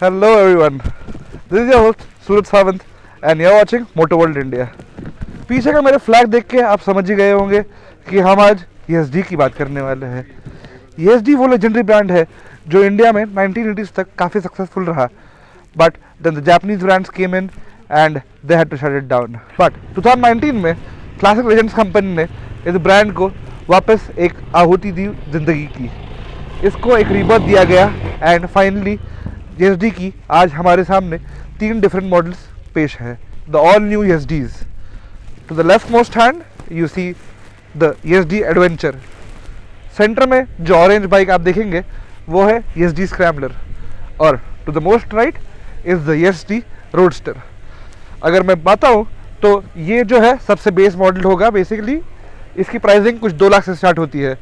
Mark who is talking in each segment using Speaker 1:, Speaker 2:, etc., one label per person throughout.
Speaker 1: Hello everyone, this is your host Suraj Sawant and you're watching Motor World India। पीछे का मेरे flag देख के आप समझ ही गए होंगे कि हम आज ESD की बात करने वाले हैं। ESD वो लेजेंडरी ब्रांड है जो इंडिया में 1980s तक काफ़ी सक्सेसफुल रहा, but then the Japanese brands came in and they had to shut it down. But 2019 में क्लासिक लेजेंड्स कंपनी ने इस ब्रांड को वापस एक आहुति दी जिंदगी की, इसको एक रीबर्थ दिया गया एंड फाइनली ESD की आज हमारे सामने 3 डिफरेंट मॉडल्स पेश है। The all new ESDs। To the left most hand you see the ESD adventure. Centre में जो ऑरेंज बाइक आप देखेंगे वो है ESD स्क्रैम्बलर और to the most right is the ESD roadster. अगर मैं बताऊं तो ये जो है सबसे बेस मॉडल होगा। बेसिकली इसकी प्राइसिंग कुछ 2 लाख से स्टार्ट होती है।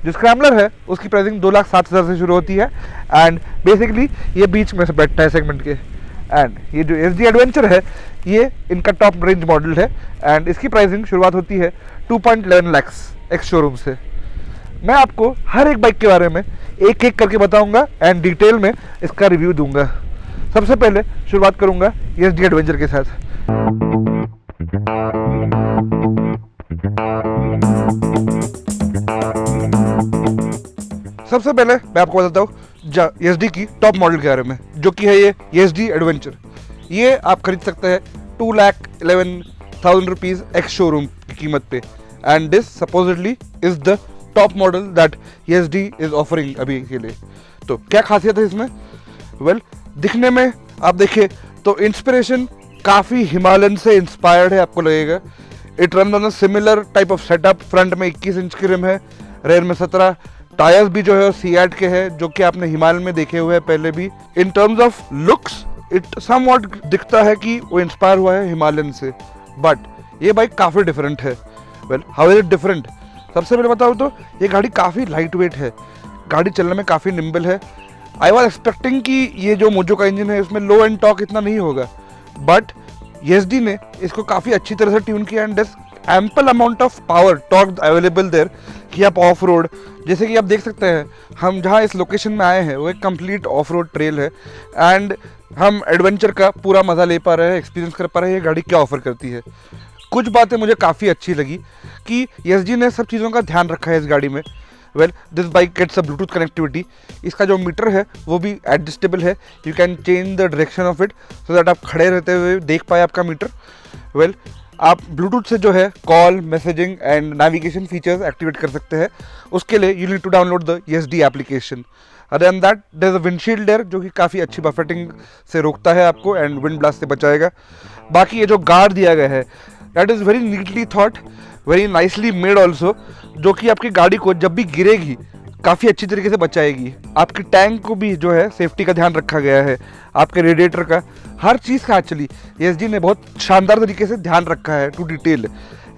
Speaker 1: जो स्क्रैम्बलर है उसकी प्राइसिंग 2,07,000 से शुरू होती है एंड बेसिकली ये बीच में से बैठता है सेगमेंट के। एंड ये जो ESD एडवेंचर है ये इनका टॉप रेंज मॉडल है एंड इसकी प्राइसिंग शुरुआत होती है 2.11 lakhs एक्स शोरूम से। मैं आपको हर एक बाइक के बारे में एक एक करके बताऊंगा एंड डिटेल में इसका रिव्यू दूंगा। सबसे पहले शुरुआत करूंगा ESD एडवेंचर के साथ। सबसे पहले मैं आपको बताता हूँ ESD की टॉप मॉडल के बारे में, जो कि है ये ESD एडवेंचर। ये आप खरीद सकते हैं 2,11,000 रुपीज़ एक्स शोरूम की कीमत पे and this supposedly is the top model that ESD is offering अभी के लिए। तो क्या खासियत है इसमें? वेल, दिखने में आप देखें तो इंस्पिरेशन काफ़ी हिमालयन से इंस्पायर्ड है, आपको लगेगा। It run on a similar type of setup. Front में 21 इंच की रिम है, रेयर में 17। टायर्स भी जो है सीएट के हैं, जो कि आपने हिमालय में देखे हुए हैं पहले भी। In terms of looks it somewhat दिखता है कि वो इंस्पायर हुआ है हिमालयन से, बट ये बाइक काफ़ी डिफरेंट है। Well, how is it different? सबसे पहले बताऊँ तो ये गाड़ी काफ़ी लाइट वेट है, गाड़ी चलने में काफ़ी निम्बल है। आई वॉज एक्सपेक्टिंग कि ये जो मोजो का इंजन है इसमें लो एंड टॉर्क इतना नहीं होगा, बट ESD ने इसको काफ़ी अच्छी तरह से ट्यून किया and ample amount of power torque available there कि आप ऑफ रोड, जैसे कि आप देख सकते हैं हम जहाँ इस लोकेशन में आए हैं वो एक कंप्लीट ऑफ रोड ट्रेल है एंड हम एडवेंचर का पूरा मज़ा ले पा रहे हैं, एक्सपीरियंस कर पा रहे हैं ये गाड़ी क्या ऑफर करती है। कुछ बातें मुझे काफ़ी अच्छी लगी कि ESD ने सब चीज़ों का ध्यान रखा है इस गाड़ी में। Well, this bike gets a bluetooth connectivity. इसका जो मीटर है वो भी एडजस्टेबल है, you can change the direction of it so that आप खड़े रहते हुए देख पाए आपका मीटर। वेल, आप ब्लूटूथ से जो है call, messaging and navigation features activate कर सकते हैं। उसके लिए you need to download the ESD application. Other than that there is a windshield air जो कि काफ़ी अच्छी बफेटिंग से रोकता है आपको एंड विंड ब्लास्ट से बचाएगा। बाकी ये जो गार्ड दिया गया है that is very neatly thought, very nicely made also, जो कि आपकी गाड़ी को जब भी गिरेगी काफ़ी अच्छी तरीके से बचाएगी। आपकी टैंक को भी जो है सेफ्टी का ध्यान रखा गया है, आपके रेडिएटर का, हर चीज़ का एक्चुअली ESD ने बहुत शानदार तरीके से ध्यान रखा है टू डिटेल।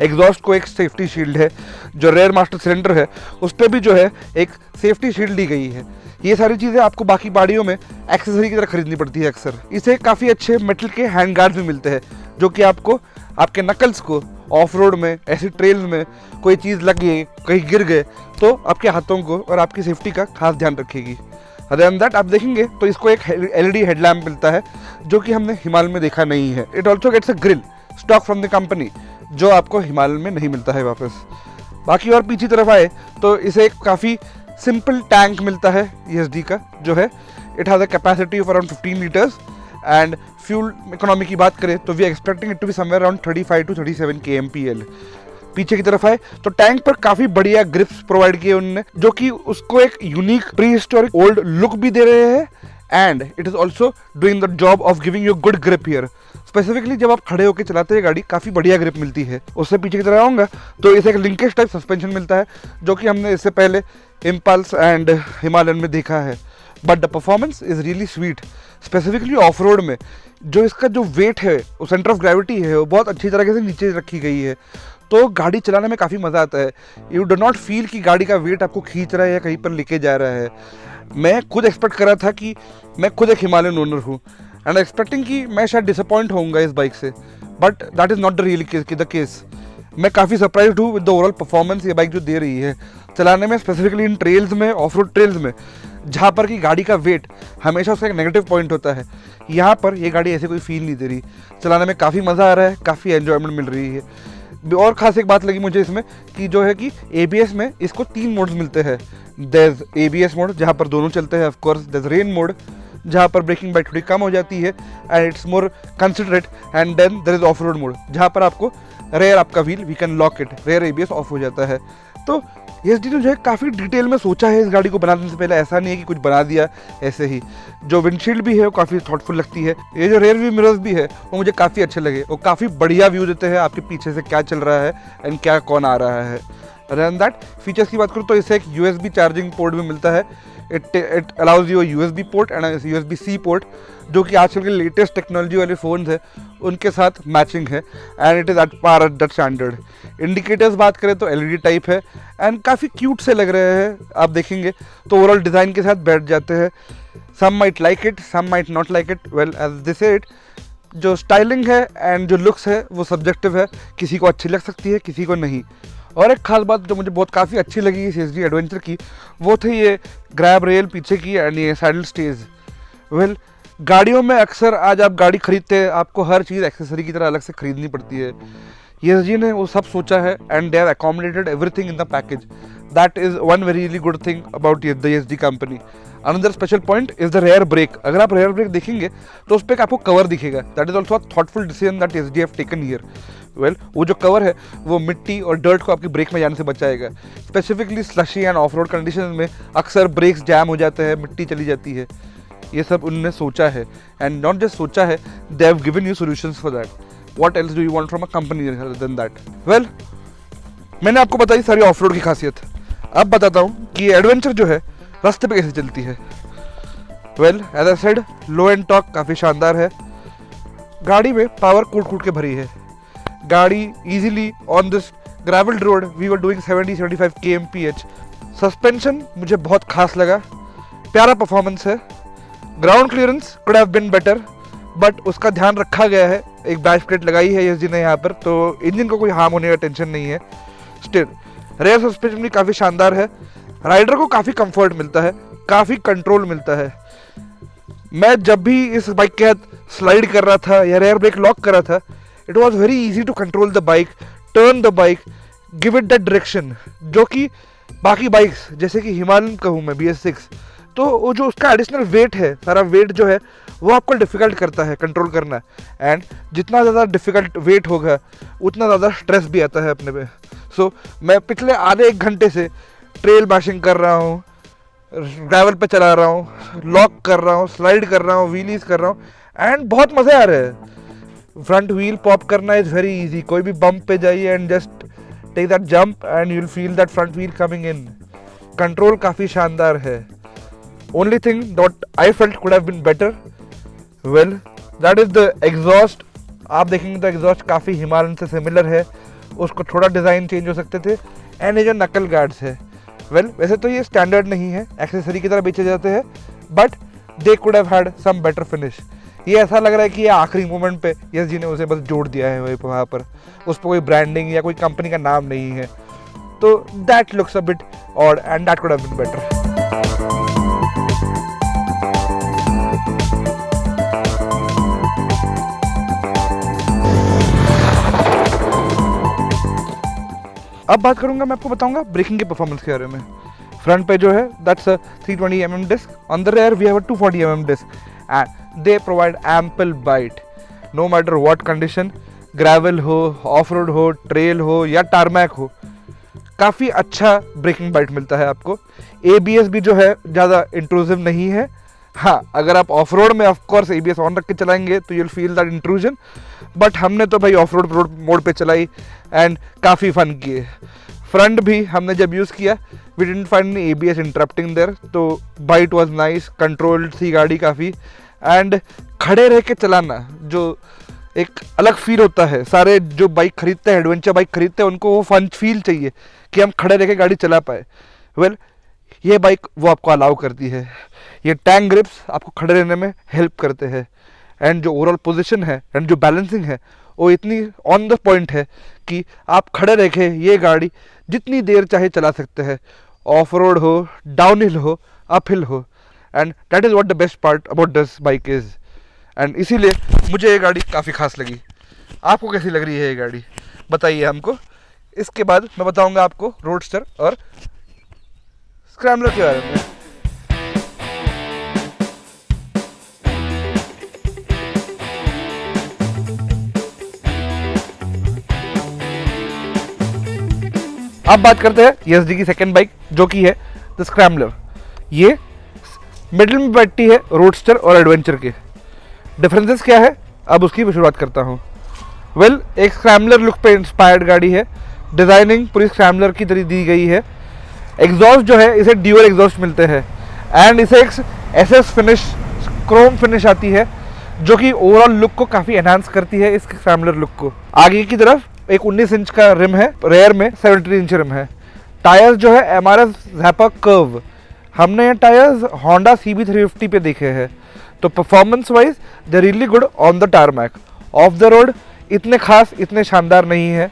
Speaker 1: एग्जॉस्ट को एक सेफ्टी शील्ड है, जो रेयर मास्टर सिलेंडर है उस पर भी जो है एक सेफ्टी शील्ड दी गई है। ये सारी चीज़ें आपको बाकी गाड़ियों में एक्सेसरी की तरह खरीदनी पड़ती है अक्सर। इसे काफ़ी अच्छे मेटल के हैंड गार्ड्स भी मिलते हैं, जो कि आपको आपके नकल्स को ऑफ रोड में, ऐसी ट्रेल्स में कोई चीज़ लग गई, कहीं गिर गए तो आपके हाथों को और आपकी सेफ्टी का खास ध्यान रखेगी। अदर देन दैट आप देखेंगे तो इसको एक LED हेडलैम्प मिलता है, जो कि हमने हिमालय में देखा नहीं है। It also gets a grill stock from the company, जो आपको हिमालय में नहीं मिलता है वापस। बाकी और पीछे तरफ आए तो इसे एक काफ़ी सिंपल टैंक मिलता है ESD का, जो है it has a capacity of around 15 litres and fuel economy की बात करें तो we are expecting it to be somewhere around 35 to 37 kmpl। पीछे की तरफ आए तो टैंक पर काफ़ी बढ़िया ग्रिप्स प्रोवाइड किए उन्होंने, जो कि उसको एक unique pre historic old look भी दे रहे हैं and it is also doing the job of giving you good grip here. Specifically जब आप खड़े होकर चलाते हैं गाड़ी काफ़ी बढ़िया ग्रिप मिलती है। उससे पीछे की तरफ आऊँगा तो इसे एक लिंकेज टाइप सस्पेंशन मिलता है, जो कि हमने इससे पहले इम्पल्स एंड हिमालयन में देखा है, but the performance is really sweet. Specifically off road में जो इसका जो वेट है, वो सेंटर ऑफ ग्रेविटी है, वो बहुत अच्छी तरीके से नीचे रखी गई है, तो गाड़ी चलाने में काफ़ी मज़ा आता है। यू डो नॉट फील कि गाड़ी का वेट आपको खींच रहा है या कहीं पर लेके जा रहा है। मैं खुद एक्सपेक्ट कर रहा था कि मैं खुद एक हिमालयन ओनर हूँ एंड एक्सपेक्टिंग कि मैं शायद डिसअपॉइंट होऊंगा इस बाइक से, but that is not the real case. मैं काफ़ी सरप्राइज्ड हूँ विद द ओवरऑल परफॉर्मेंस ये बाइक जो दे रही है चलाने में, स्पेसिफिकली इन ट्रेल्स में, ऑफ रोड ट्रेल्स में। जहाँ पर कि गाड़ी का वेट हमेशा उसका एक नेगेटिव पॉइंट होता है, यहाँ पर ये गाड़ी ऐसे कोई फील नहीं दे रही। चलाने में काफ़ी मज़ा आ रहा है, काफ़ी एन्जॉयमेंट मिल रही है। और ख़ास एक बात लगी मुझे इसमें कि जो है कि ABS में इसको 3 मोड्स मिलते हैं। देयर इज ABS मोड जहाँ पर दोनों चलते हैं, of course there is rain mode जहाँ पर ब्रेकिंग बाइट थोड़ी कम हो जाती है and it's more considerate, and then there is off road mode जहाँ पर आपको रेयर आपका wheel we can lock it, rear ABS off हो जाता है। तो ESD ने जो है काफ़ी डिटेल में सोचा है इस गाड़ी को बनाने से पहले, ऐसा नहीं है कि कुछ बना दिया ऐसे ही। जो विंडशील्ड भी है वो काफ़ी थॉटफुल लगती है, ये जो रेयर व्यू मिरर्स भी है वो मुझे काफ़ी अच्छे लगे, वो काफ़ी बढ़िया व्यू देते हैं आपके पीछे से क्या चल रहा है एंड क्या कौन आ रहा है। अदर दैट फीचर्स की बात करूँ तो इससे एक USB चार्जिंग पोर्ट भी मिलता है। It allows you USB port and USB-C port, जो कि आजकल के लेटेस्ट टेक्नोलॉजी वाले फ़ोन्स है उनके साथ मैचिंग है and it is at par at that standard. Indicators बात करें तो LED टाइप है एंड काफ़ी क्यूट से लग रहे हैं, आप देखेंगे तो ओवरऑल डिज़ाइन के साथ बैठ जाते हैं। Some might like it, some might not like it, well as this it जो स्टाइलिंग है एंड जो लुक्स है वो सब्जेक्टिव है, किसी को अच्छी लग सकती है किसी को नहीं। और एक खास बात जो मुझे बहुत काफ़ी अच्छी लगी इस ESD एडवेंचर की वो थी ये ग्रैब रेल पीछे की एंड ये सैडल स्टेज। वेल गाड़ियों में अक्सर आज आप गाड़ी खरीदते हैं आपको हर चीज़ एक्सेसरी की तरह अलग से खरीदनी पड़ती है, ESD ने वो सब सोचा है and they have accommodated everything in the package. That is one very really good thing about the ESD company. Another special point is the rear brake. अगर आप रेयर ब्रेक देखेंगे तो उस पर एक आपको कवर दिखेगा, that is also a thoughtful decision that ESD have taken here. Well वो जो कवर है वो मिट्टी और डर्ट को आपकी ब्रेक में जाने से बचाएगा। Specifically slushy end of road condition में अक्सर ब्रेक्स जैम हो जाते हैं, मिट्टी चली जाती है, ये सब उन्होंने सोचा है एंड नॉट जस्ट सोचा है, they have given you solutions for that. What else do you want from a company then that. Well मैंने आपको बताई सारी ऑफ रोड की खासियत, अब बताता हूँ कि एडवेंचर जो है रास्ते पे कैसे चलती है। Well as I said low and torque काफ़ी शानदार है, गाड़ी में पावर कूट कूट के भरी है। गाड़ी easily on this gravelled road we were doing 70-75 kmph। Suspension मुझे बहुत खास लगा, प्यारा परफॉर्मेंस है। Ground clearance could have been better but उसका ध्यान रखा गया है, एक बैक प्लेट लगाई है ESD ने यहाँ पर, तो इंजन को कोई हार्म होने का टेंशन नहीं है। स्टिल रेयर सस्पेंशन भी काफ़ी शानदार है, राइडर को काफ़ी कंफर्ट मिलता है, काफ़ी कंट्रोल मिलता है। मैं जब भी इस बाइक के साथ स्लाइड कर रहा था या रेयर ब्रेक लॉक कर रहा था, it was very easy to control the bike, turn the bike, give it that direction, जो कि बाकी बाइक्स जैसे कि हिमालयन कहूँ मैं BS6, तो वो जो उसका एडिशनल वेट है, सारा वेट जो है वो आपको डिफ़िकल्ट करता है कंट्रोल करना, एंड जितना ज़्यादा डिफ़िकल्ट वेट होगा उतना ज़्यादा स्ट्रेस भी आता है अपने पे। सो मैं पिछले आधे 1 घंटे से ट्रेल बैशिंग कर रहा हूँ, ग्रेवल पे चला रहा हूँ, लॉक कर रहा हूँ, स्लाइड कर रहा हूँ, व्हीलीज कर रहा हूँ एंड बहुत मज़े आ रहे हैं। फ्रंट व्हील पॉप करना इज़ वेरी इजी, कोई भी बम्प पे जाइए and just take that jump and you will feel that front wheel coming in. Control काफ़ी शानदार है। Only thing that I felt could have been better, well that is the exhaust. आप देखेंगे तो एग्जॉस्ट काफ़ी Himalayan से similar है, उसको थोड़ा डिज़ाइन चेंज हो सकते थे। एंड ये जो नकल गार्ड्स है, वेल वैसे तो ये स्टैंडर्ड नहीं है, एक्सेसरी की तरह बेचे जाते हैं, but they could have had some better finish. ये ऐसा लग रहा है कि ये आखिरी मोमेंट पे ESD ने उसे बस जोड़ दिया है वहाँ पर, उस पर कोई ब्रांडिंग या कोई कंपनी का नाम नहीं है, तो that looks a bit odd and that could have been better. अब बात करूंगा, मैं आपको बताऊंगा ब्रेकिंग के परफॉर्मेंस के बारे में। फ्रंट पे जो है that's 320 mm disc, on the rear we have 240 mm disc and they provide ample bite no matter what condition, gravel हो, ऑफ रोड हो, ट्रेल हो या टारमैक हो, काफ़ी अच्छा ब्रेकिंग बाइट मिलता है आपको। ABS भी जो है ज़्यादा इंट्रूसिव नहीं है। हाँ, अगर आप ऑफ रोड में ऑफकोर्स ABS ऑन रख के चलाएंगे तो you'll feel that intrusion, but हमने तो भाई ऑफ रोड मोड पे चलाई एंड काफ़ी फन किए। फ्रंट भी हमने जब यूज़ किया we didn't find any ABS interrupting there, तो बाइट वाज नाइस, कंट्रोल्ड थी गाड़ी काफ़ी, एंड खड़े रह के चलाना जो एक अलग फील होता है। सारे जो बाइक खरीदते हैं, एडवेंचर बाइक खरीदते हैं, उनको वो फन फील चाहिए कि हम खड़े रह के गाड़ी चला पाए। वेल ये बाइक वो आपको अलाउ करती है। ये टैंक ग्रिप्स आपको खड़े रहने में हेल्प करते हैं एंड जो ओवरऑल पोजीशन है एंड जो बैलेंसिंग है वो इतनी ऑन द पॉइंट है कि आप खड़े रह के ये गाड़ी जितनी देर चाहे चला सकते हैं, ऑफ रोड हो, डाउन हिल हो, अप हिल हो, and that is what the best part about this bike is. And इसीलिए मुझे ये गाड़ी काफ़ी खास लगी। आपको कैसी लग रही है ये गाड़ी बताइए हमको। इसके बाद मैं बताऊंगा आपको रोडस्टर और स्क्रैम्बलर के बारे में। अब बात करते हैं ESD की सेकंड बाइक जो कि है द स्क्रैम्बलर। ये मिडिल में बैठती है रोडस्टर और एडवेंचर के। डिफरेंसेस क्या है अब उसकी मैं शुरुआत करता हूँ। वेल, एक स्क्रैम्बलर लुक पे इंस्पायर्ड गाड़ी है। डिज़ाइनिंग पूरी स्क्रैम्बलर की तरह दी गई है। एग्जॉस्ट जो है इसे ड्यूअल एग्जॉस्ट मिलते हैं एंड इसे एक SS फिनिश क्रोम फिनिश आती है जो कि ओवरऑल लुक को काफ़ी एनहांस करती है इस स्क्रैम्बलर लुक को। आगे की तरफ एक 19 इंच का रिम है, रेयर में 17 इंच रिम है। टायर्स जो है MRF Zappa कर्व। हमने ये टायर्स होंडा CB350 पे देखे हैं, तो performance wise they really good on the tarmac. Of the road इतने खास, इतने शानदार नहीं है।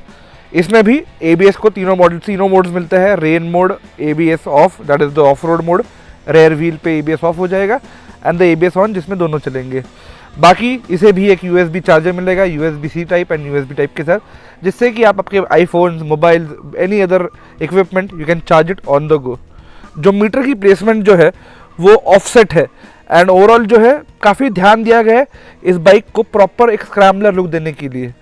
Speaker 1: इसमें भी ABS को तीनों मोड्स मिलते हैं। Rain mode ABS of, that is the off road mode. Rear wheel पे ABS ऑफ हो जाएगा एंड द ABS ऑन, जिसमें दोनों चलेंगे। बाकी इसे भी एक USB चार्जर मिलेगा, USB-C type and USB type के साथ, जिससे कि आप आपके iPhone, mobile, any other equipment you can charge it on the go. जो मीटर की प्लेसमेंट जो है वो ऑफसेट है एंड ओवरऑल जो है काफ़ी ध्यान दिया गया है इस बाइक को प्रॉपर एक स्क्रैम्बलर लुक देने के लिए।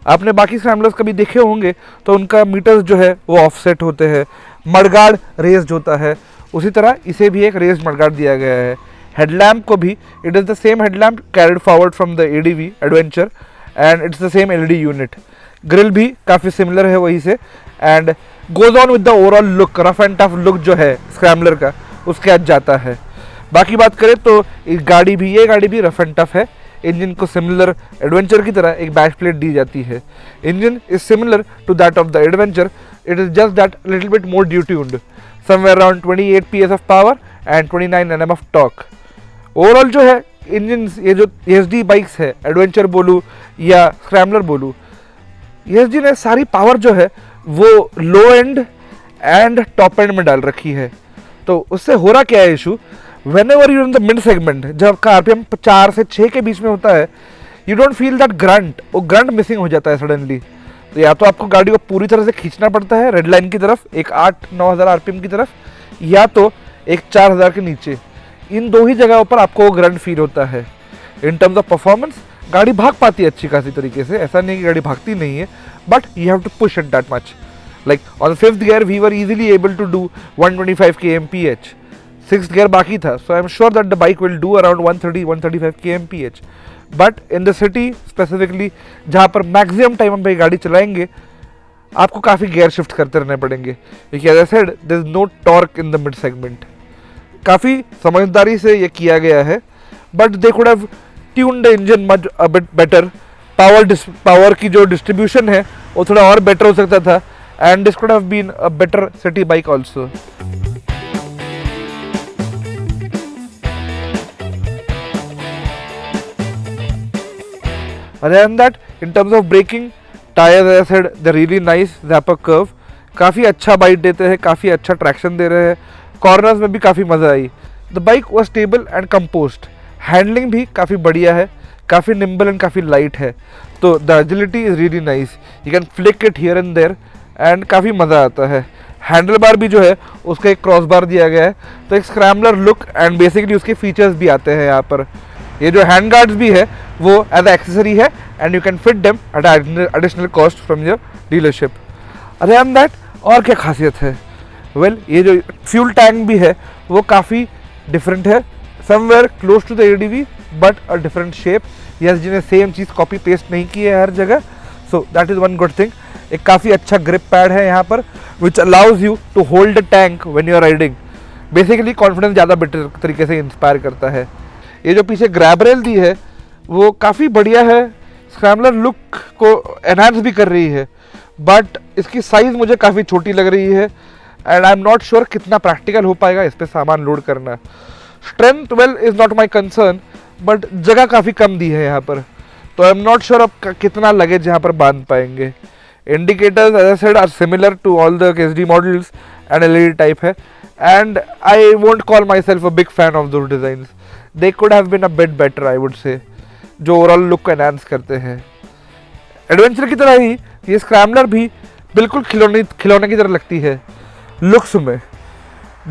Speaker 1: आपने बाकी स्क्रैम्बलर्स कभी देखे होंगे तो उनका मीटर्स जो है वो ऑफसेट होते हैं, मडगार्ड रेज्ड होता है, उसी तरह इसे भी एक रेज्ड मडगार्ड दिया गया है। हेडलैम्प को भी it is the same headlamp carried forward from the ADV adventure and it's the same LED unit. Grill भी काफ़ी सिमिलर है वही से and goes on with the overall look, rough and tough look जो है scrambler का उसके आज जाता है। बाकी बात करें तो ये गाड़ी भी रफ एंड टफ है। इंजन को सिमिलर एडवेंचर की तरह एक बैक प्लेट दी जाती है। Engine is similar to that of the adventure, it is just that little bit more detuned, somewhere around 28 PS of power and 29 Nm of torque. Overall जो है engine, ये जो ESD बाइक्स है, adventure बोलूँ या स्क्रैम्बलर बोलूँ, ESD ने सारी पावर जो है वो लो एंड एंड टॉप एंड में डाल रखी है। तो उससे हो रहा क्या है issue, whenever you're in the mid segment, जब आपका RPM 4 से 6 के बीच में होता है, you don't feel that grunt, वो grunt मिसिंग हो जाता है सडनली। तो या तो आपको गाड़ी को पूरी तरह से खींचना पड़ता है रेड लाइन की तरफ, एक 8-9 हज़ार RPM की तरफ, या तो एक 4000 के नीचे। इन दो ही जगहों पर आपको वो ग्रंट फील होता है। इन टर्म्स ऑफ परफॉर्मेंस गाड़ी भाग पाती है अच्छी खासी तरीके से, ऐसा नहीं कि गाड़ी भागती नहीं है, but you have to push it that much. Like on 5th gear we were easily able to do 125 kmph, 6th gear बाकी था, so I am sure that the bike will do around 130-135 kmph, but in the city specifically जहाँ पर maximum time हम भाई गाड़ी चलाएंगे, आपको काफ़ी गियर शिफ्ट करते रहने पड़ेंगे, क्योंकि as I said there is no torque in the mid segment. काफ़ी समझदारी से ये किया गया है, but they could have tuned the engine much a bit better. Power की जो डिस्ट्रीब्यूशन है वो थोड़ा और बेटर हो सकता था, and this could have been a better city bike also. Other than that, in terms of braking, tires as I said they're really nice, Zappa curve, काफ़ी अच्छा बाइट देते हैं, काफ़ी अच्छा ट्रैक्शन दे रहे हैं, कॉर्नर्स में भी काफ़ी मज़ा आई। The bike was stable and composed, handling भी काफ़ी बढ़िया है, काफ़ी निम्बल एंड काफ़ी लाइट है, तो the agility is really nice, you can flick it here and there एंड काफ़ी मज़ा आता है। हैंडल बार भी जो है उसका एक क्रॉस बार दिया गया है, तो एक स्क्रैम्बलर लुक एंड बेसिकली उसके फीचर्स भी आते हैं यहाँ पर। ये जो हैंड गार्ड्स भी है वो एज एक्सेसरी है and you can fit them at additional cost from your dealership. Other than that और क्या खासियत है, वेल ये जो फ्यूल टैंक भी है वो काफ़ी डिफरेंट है, somewhere close to the ADV but a different shape. Yes, जिन्हें सेम चीज़ कॉपी पेस्ट नहीं की है हर जगह, so that is one good thing. एक काफ़ी अच्छा ग्रिप पैड है यहाँ पर which allows you to hold the tank when you are riding, basically confidence ज़्यादा बेटर तरीके से इंस्पायर करता है। ये जो पीछे ग्रैब रेल दी है वो काफ़ी बढ़िया है, स्क्रैम्बलर लुक को एनहांस भी कर रही है, बट इसकी साइज़ मुझे काफ़ी छोटी लग रही है and I am not sure कितना प्रैक्टिकल हो पाएगा इस पर सामान लोड करना। Strength well is not my concern, but जगह काफ़ी कम दी है यहाँ पर, तो आई एम नॉट श्योर अब कितना लगेज यहाँ पर बांध पाएंगे। Indicators as I said are similar to all the KSD models and LED type है, and I won't call myself a big fan of those designs. They could have been a bit better, I would say, जो overall look को enhance करते हैं. Adventure की तरह ही ये scrambler भी बिल्कुल खिलौने की तरह लगती है लुक्स में.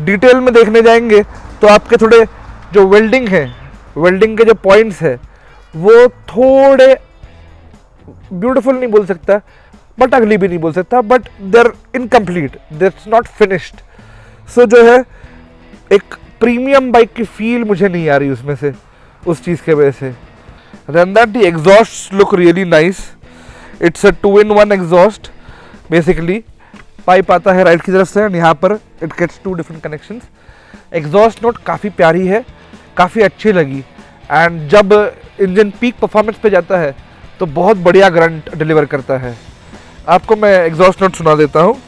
Speaker 1: डिटेल में देखने जाएंगे तो आपके थोड़े जो वेल्डिंग है, वेल्डिंग के जो पॉइंट्स है वो थोड़े ब्यूटीफुल नहीं बोल सकता, बट अगली भी नहीं बोल सकता, but they're incomplete, that's not finished. So जो है एक प्रीमियम बाइक की फील मुझे नहीं आ रही उसमें से, उस चीज़ के वजह से. Then that the exhaust look really nice. It's a 2-in-1 exhaust. Basically pipe आता है राइट की तरफ से एंड यहाँ पर it gets 2 different connections. Exhaust note काफ़ी प्यारी है, काफ़ी अच्छी लगी. एंड जब इंजन पीक परफॉर्मेंस पे जाता है तो बहुत बढ़िया ग्रंट डिलीवर करता है. आपको मैं एग्जॉस्ट नोट सुना देता हूँ.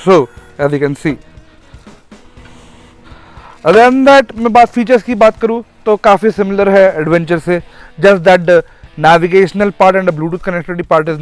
Speaker 1: So, as you can see, other than that, मैं बात फीचर्स की बात करूँ तो काफ़ी सिमिलर है एडवेंचर से. Just that the navigational part and the Bluetooth connectivity part is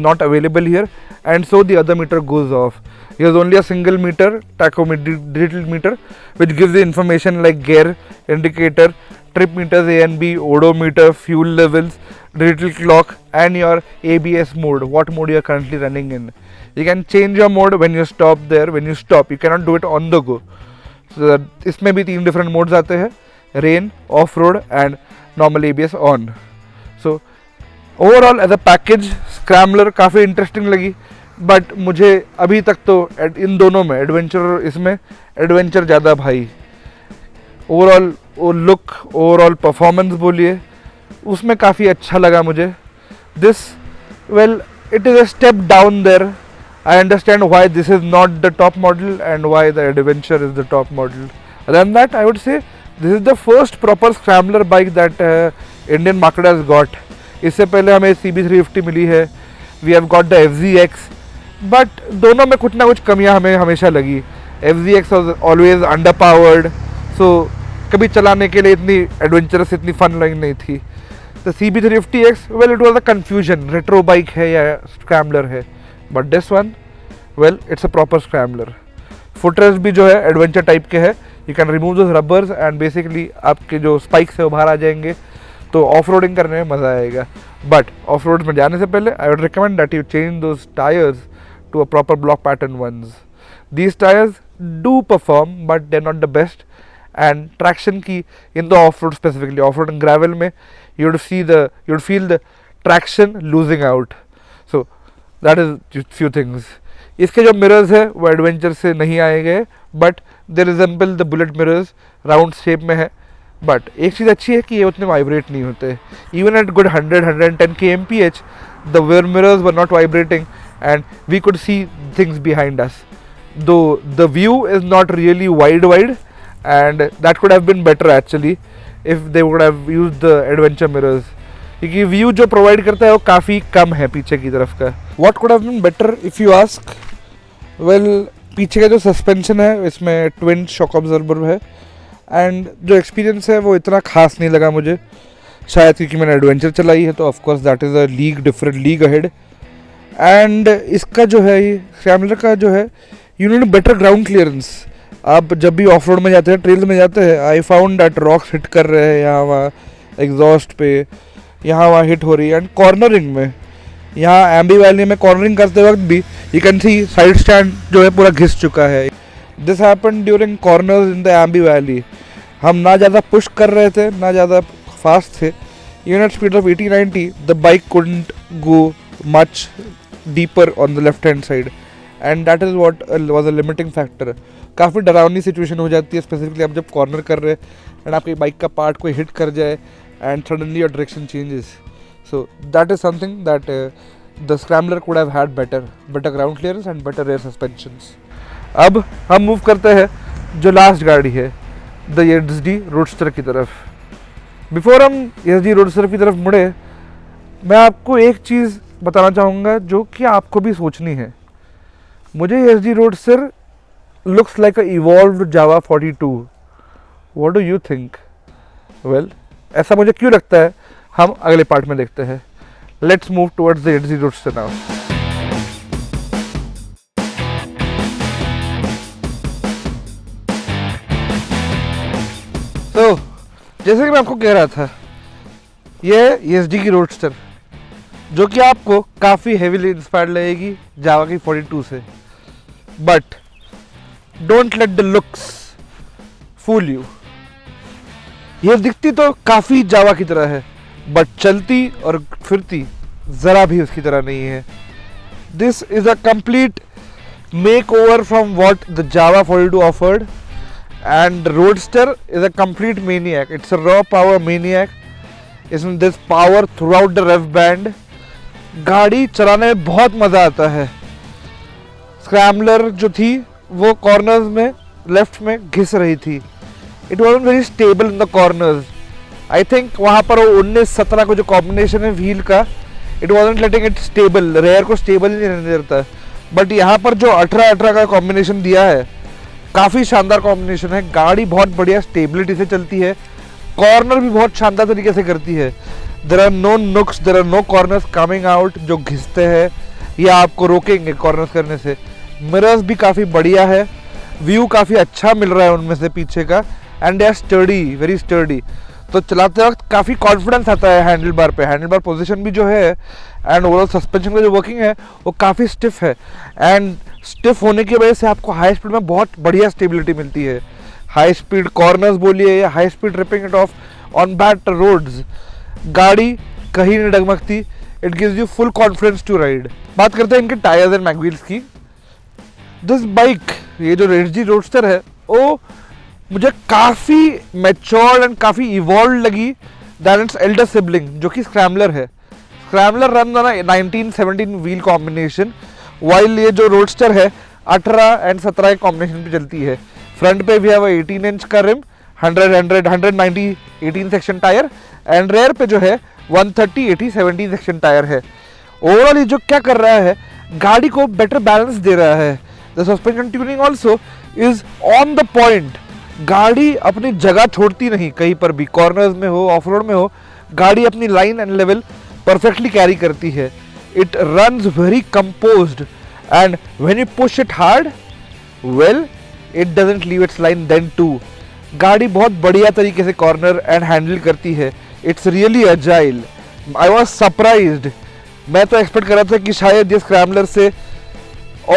Speaker 1: not available here, and so the other meter goes off. Here's only a single meter, tachometer, digital meter, which gives the information like gear indicator, trip meters A and B, odometer, fuel levels, digital clock, and your ABS mode, what mode you are currently running in. You can change your mode when you stop there. When you stop, you cannot do it on the go. So इसमें भी 3 different modes आते हैं, rain, off road and normal ABS on. So overall as a package, scrambler काफ़ी interesting लगी. But मुझे अभी तक तो इन दोनों में एडवेंचर, इसमें एडवेंचर ज़्यादा भाई. ओवरऑल वो लुक, ओवरऑल परफॉर्मेंस बोलिए, उसमें काफ़ी अच्छा लगा मुझे. This well it is a step down there. I understand why this is not the top model and why the Adventure is the top model. Other than that, I would say this is the first proper scrambler bike that Indian market has got. इससे पहले हमें CB350 मिली है, we have got the FZX, but दोनों में कुछ ना कुछ कमियां हमें हमेशा लगी. FZX was always underpowered, so कभी चलाने के लिए इतनी एडवेंचरस, इतनी फन नहीं थी. The CB350X, well it was a confusion, retro bike है या स्क्रैम्बलर है. But this one, well it's a proper scrambler. Footrest भी जो है एडवेंचर टाइप के है. You can remove those rubbers and basically आपके जो स्पाइक्स है वो बाहर आ जाएंगे, तो ऑफ रोडिंग करने में मज़ा आएगा. बट ऑफ रोड में जाने से पहले I would recommend that you change those tyres to a proper block pattern ones. These tyres do perform but they are not the best. And traction की in the off road, specifically off road and gravel में, you would feel the traction losing out. So that is few things. इसके जो mirrors है वो adventure से नहीं आए गए, but they resemble the bullet mirrors, round shape में है. बट एक चीज़ अच्छी है कि ये उतने वाइब्रेट नहीं होते. Even at good 100-110 kmph the mirrors were not vibrating and we could see things behind us. Though the view is not really wide and that could have been better actually if they would have used the adventure mirrors, क्योंकि view जो provide करता है वो काफ़ी कम है पीछे की तरफ का. What could have been better if you ask, well पीछे का जो सस्पेंशन है इसमें ट्विन शॉक ऑब्जर्वर है. एंड जो एक्सपीरियंस है वो इतना खास नहीं लगा मुझे, शायद क्योंकि मैंने एडवेंचर चलाई है, तो of course that is a different league ahead. And इसका जो है, ये स्क्रैम्बलर का जो है, you need better ground clearance. आप जब भी ऑफ रोड में जाते हैं, ट्रेल्स में जाते हैं, I found that rocks hit कर रहे हैं यहाँ वहाँ, एग्जॉस्ट पे यहाँ वहाँ हिट हो रही है. एंड कॉर्नरिंग में, यहाँ एम्बी वैली में कॉर्नरिंग करते वक्त भी you can see side stand जो है पूरा घिस चुका है. This happen during corners in the Aamby Valley. हम ना ज़्यादा पुश कर रहे थे, ना ज़्यादा फास्ट थे. Even at speed of 80-90 the bike couldn't go much deeper on the left hand side, and that is what was a limiting factor. काफ़ी डरावनी सिचुएशन हो जाती है, स्पेसिफिकली आप जब कॉर्नर कर रहे हैं एंड आपकी बाइक का पार्ट कोई हिट कर जाए and suddenly your direction changes. So that is something that the Scrambler could have had better ground clearance and better rear suspensions. अब हम मूव करते हैं जो लास्ट गाड़ी है, द ESD रोडस्टर की तरफ. बिफोर हम ESD रोडस्टर की तरफ मुड़े, मैं आपको एक चीज़ बताना चाहूँगा जो कि आपको भी सोचनी है. मुझे ESD roadster looks like a evolved Java 42. What do you think? Well, ऐसा मुझे क्यों लगता है हम अगले पार्ट में देखते हैं. Let's move towards the ESD roadster now. तो जैसे कि मैं आपको कह रहा था, ये ESD की रोडस्टर जो कि आपको काफ़ी हेवीली इंस्पायर्ड लगेगी जावा की 42 से, but don't let the looks fool you. ये दिखती तो काफ़ी जावा की तरह है, बट चलती और फिरती ज़रा भी उसकी तरह नहीं है. This is a complete make over from what the Java 42 offered, and Roadster is a complete maniac. It's a raw power maniac. इसमें this power throughout the rev band. गाड़ी चलाने में बहुत मज़ा आता है. स्क्रैम्बलर जो थी वो कॉर्नर्स में लेफ्ट में घिस रही थी. It wasn't very stable in the corners. I think वहाँ पर वो 19-17 को जो कॉम्बिनेशन है व्हील का, it wasn't letting it stable. Rear को स्टेबल नहीं रहने देता. बट यहाँ पर जो 18-18 का कॉम्बिनेशन दिया है, काफ़ी शानदार कॉम्बिनेशन है. गाड़ी बहुत बढ़िया स्टेबिलिटी से चलती है, कॉर्नर भी बहुत शानदार तरीके से करती है. There are no nooks, there are no corners coming out जो घिसते हैं या आपको रोकेंगे कॉर्नर्स करने से. मिरर्स भी काफ़ी बढ़िया है, व्यू काफ़ी अच्छा मिल रहा है उनमें से पीछे का, and they are sturdy, very sturdy. तो चलाते वक्त काफ़ी कॉन्फिडेंस आता है हैंडल बार पे. हैंडल बार पोजिशन भी जो है एंड ओवरऑल सस्पेंशन का जो वर्किंग है वो काफ़ी स्टिफ है, एंड स्टिफ होने की वजह से आपको हाई स्पीड में बहुत बढ़िया स्टेबिलिटी मिलती है. हाई स्पीड कॉर्नर्स बोलिए या high speed ripping it off on bad roads, गाड़ी कहीं नहीं डगमगती. It gives you full confidence to ride. बात करते हैं इनके टायर्स एंड मैगव्हील्स की. दिस बाइक, ये जो ESD रोडस्टर है, वो मुझे काफ़ी मैच्योर्ड एंड काफ़ी इवॉल्व लगी दैन इट्स एल्डर सिबलिंग जो कि स्क्रैम्बलर है. स्क्रैम्बलर रन ना 19-17 व्हील कॉम्बिनेशन, वाइल ये जो रोडस्टर है 18 एंड 17 के कॉम्बिनेशन पे चलती है. फ्रंट पे भी है वो 18 इंच का rim, 190 18 section tyre, and rear पे जो है 130 80 17 सेक्शन टायर है. ओवरऑल ये जो क्या कर रहा है, गाड़ी को बेटर बैलेंस दे रहा है. The suspension tuning also is on the point. गाड़ी अपनी जगह छोड़ती नहीं कहीं पर भी, कॉर्नर्स में हो, ऑफ रोड में हो, गाड़ी अपनी line and level perfectly carry करती है. It runs very composed, and when you push it hard, well, it doesn't leave its line then too. गाड़ी बहुत बढ़िया तरीके से कॉर्नर एंड हैंडल करती है. It's really agile. I was surprised. मैं तो एक्सपेक्ट कर रहा था कि शायद ये स्क्रैम्बलर से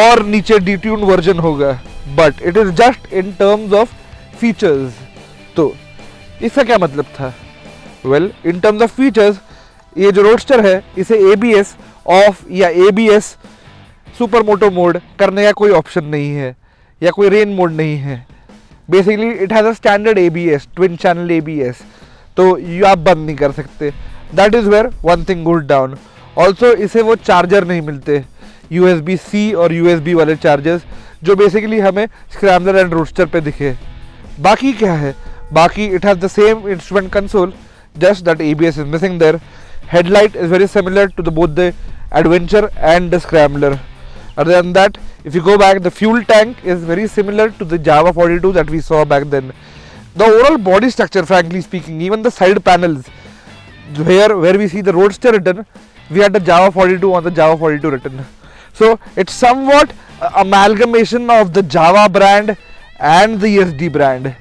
Speaker 1: और नीचे डिट्यून वर्जन होगा, but it is just in terms of features. तो इसका क्या मतलब था? Well, in terms of features, ये जो रोडस्टर है इसे ABS ऑफ या ABS सुपर मोटो मोड करने का कोई ऑप्शन नहीं है, या कोई रेन मोड नहीं है. Basically it has a standard ABS, twin channel ABS, तो ये आप बंद नहीं कर सकते. That is where one thing goes down. Also इसे वो चार्जर नहीं मिलते, USB-C और USB वाले चार्जर्स जो बेसिकली हमें स्क्रैम्बलर एंड रोडस्टर पे दिखे. बाकी क्या है? बाकी it has the same instrument console, just that ABS is missing there. Headlight is very similar to both the Adventure and the Scrambler. Other than that, if you go back, the fuel tank is very similar to the Java 42 that we saw back then. The overall body structure, frankly speaking, even the side panels, here where we see the Roadster written, we had the Java 42 on the Java 42 written. So it's somewhat amalgamation of the Java brand and the ESD brand.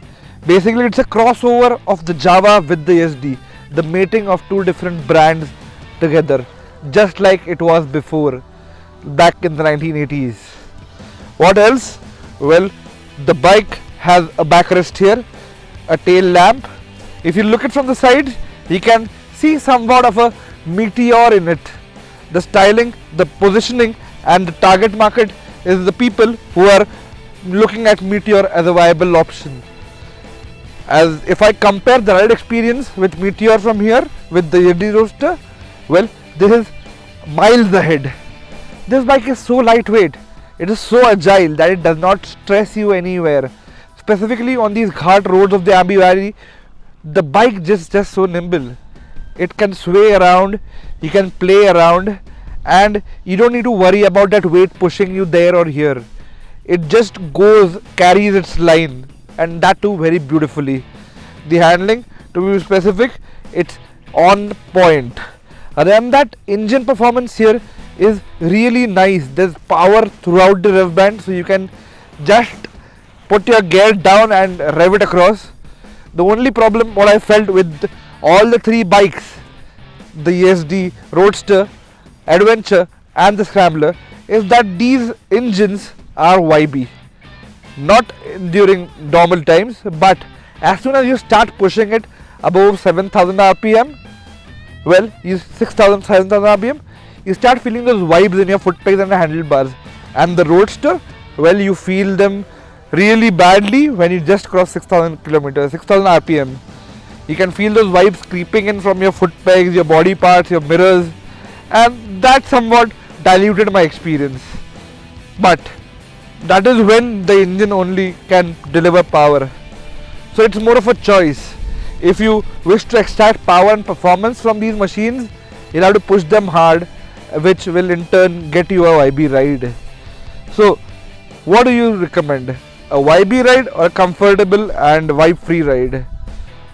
Speaker 1: Basically, it's a crossover of the Java with the ESD, the mating of two different brands together, just like it was before, back in the 1980s. What else? Well, the bike has a backrest here, a tail lamp. If you look it from the side, you can see somewhat of a meteor in it. The styling, the positioning and the target market is the people who are looking at Meteor as a viable option. As if I compare the ride experience with Meteor from here with the ESD Roadster, well, this is miles ahead. This bike is so lightweight, it is so agile that it does not stress you anywhere. Specifically on these ghat roads of the Ambi Valley, the bike just so nimble. It can sway around, you can play around, and you don't need to worry about that weight pushing you there or here. It just goes, carries its line, and that too very beautifully. The handling, to be specific, it's on point. Other than that, engine performance here is really nice. There's power throughout the rev band, so you can just put your gear down and rev it across. The only problem what I felt with all the three bikes, the ESD, Roadster, Adventure and the Scrambler, is that these engines are YB. Not during normal times, but as soon as you start pushing it above 7000 rpm, well, 6000, 7000 rpm, you start feeling those vibes in your foot pegs and the handlebars. And the Roadster, well, you feel them really badly when you just cross 6000 kilometers, 6000 rpm. You can feel those vibes creeping in from your foot pegs, your body parts, your mirrors, and that somewhat diluted my experience. But that is when the engine only can deliver power. So it's more of a choice. If you wish to extract power and performance from these machines, you'll have to push them hard, which will in turn get you a YB ride. So what do you recommend? A YB ride or a comfortable and vibe free ride?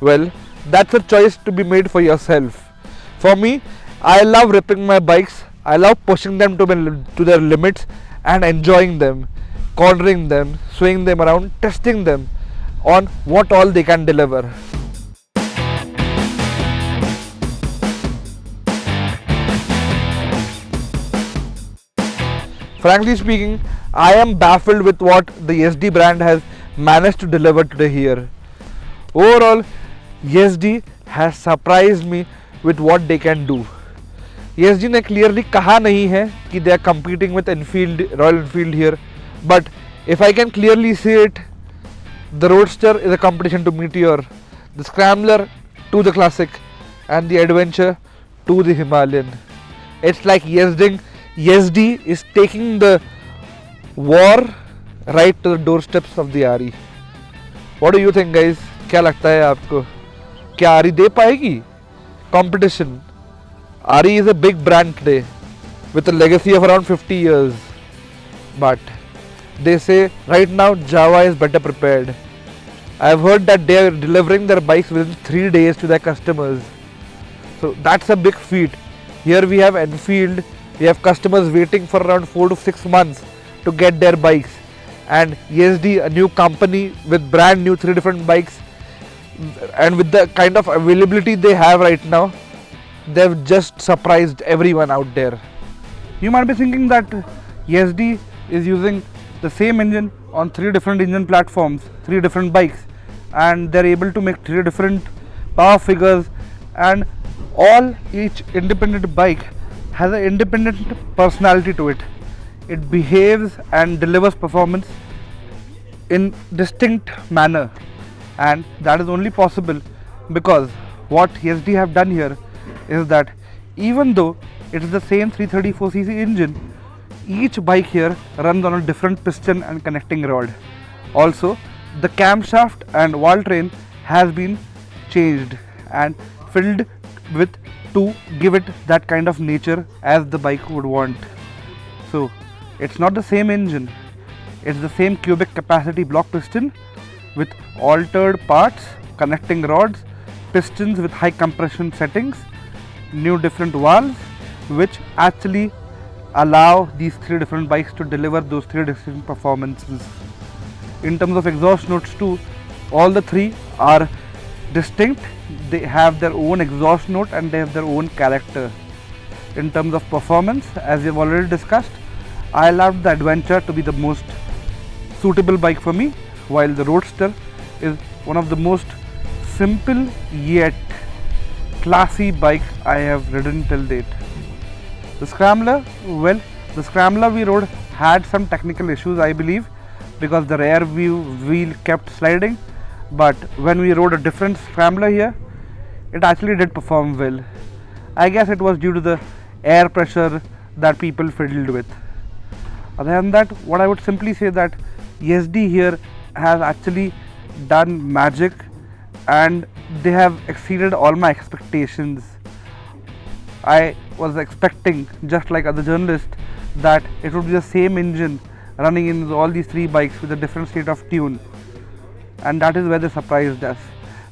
Speaker 1: Well, that's a choice to be made for yourself. For me, I love ripping my bikes. I love pushing them to their limits and enjoying them, cornering them, swinging them around, testing them on what all they can deliver. Frankly speaking, I am baffled with what the ESD brand has managed to deliver today here. Overall, ESD has surprised me with what they can do. ESD ने clearly कहा नहीं है कि they are competing with Enfield, Royal Enfield here, but if I can clearly see it, the Roadster is a competition to Meteor, the Scrambler to the Classic, and the Adventure to the Himalayan. It's like ESD is taking the war right to the doorsteps of the RE. What do you think, guys? क्या लगता है आपको? क्या RE दे पाएगी competition? RE is a big brand today with a legacy of around 50 years, but they say right now Java is better prepared. I've heard that they are delivering their bikes within 3 days to their customers, so that's a big feat. Here we have Enfield, we have customers waiting for around 4 to 6 months to get their bikes, and ESD, a new company with brand new 3 different bikes, and with the kind of availability they have right now, they've just surprised everyone out there. You might be thinking that ESD is using the same engine on 3 different engine platforms, 3 different bikes, and they're able to make 3 different power figures, and each independent bike has an independent personality to it. It behaves and delivers performance in distinct manner, and that is only possible because what ESD have done here is that even though it is the same 334cc engine, each bike here runs on a different piston and connecting rod. Also, the camshaft and valve train has been changed and filled with to give it that kind of nature as the bike would want. So it's not the same engine, it's the same cubic capacity block piston with altered parts, connecting rods, pistons with high compression settings, new different valves, which actually allow these 3 different bikes to deliver those 3 distinct performances. In terms of exhaust notes too, all the 3 are distinct. They have their own exhaust note and they have their own character. In terms of performance, as we have already discussed, I allowed the Adventure to be the most suitable bike for me, while the Roadster is one of the most simple yet classy bike I have ridden till date. The Scrambler, well, the Scrambler we rode had some technical issues, I believe, because the rear wheel kept sliding, but when we rode a different Scrambler here, it actually did perform well. I guess it was due to the air pressure that people fiddled with. Other than that, what I would simply say that ESD here has actually done magic and they have exceeded all my expectations. I was expecting, just like other journalists, that it would be the same engine running in all these three bikes with a different state of tune, and that is where they surprised us.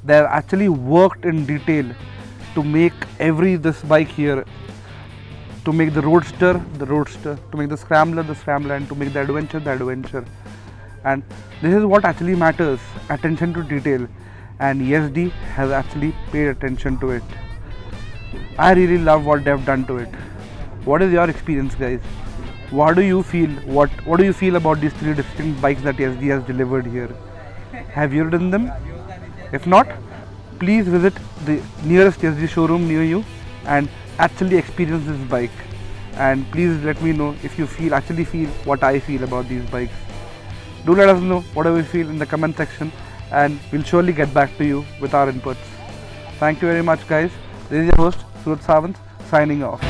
Speaker 1: They have actually worked in detail to make this bike here, to make the roadster, to make the scrambler, and to make the adventure. And this is what actually matters, attention to detail, and ESD has actually paid attention to it. I really love what they've done to it. What is your experience, guys? What do you feel? What do you feel about these three distinct bikes that ESD has delivered here? Have you ridden them? If not, please visit the nearest ESD showroom near you and actually experience this bike. And please let me know if you actually feel what I feel about these bikes. Do let us know whatever you feel in the comment section, and we'll surely get back to you with our inputs. Thank you very much, guys. This is your host Suraj Sawant, signing off.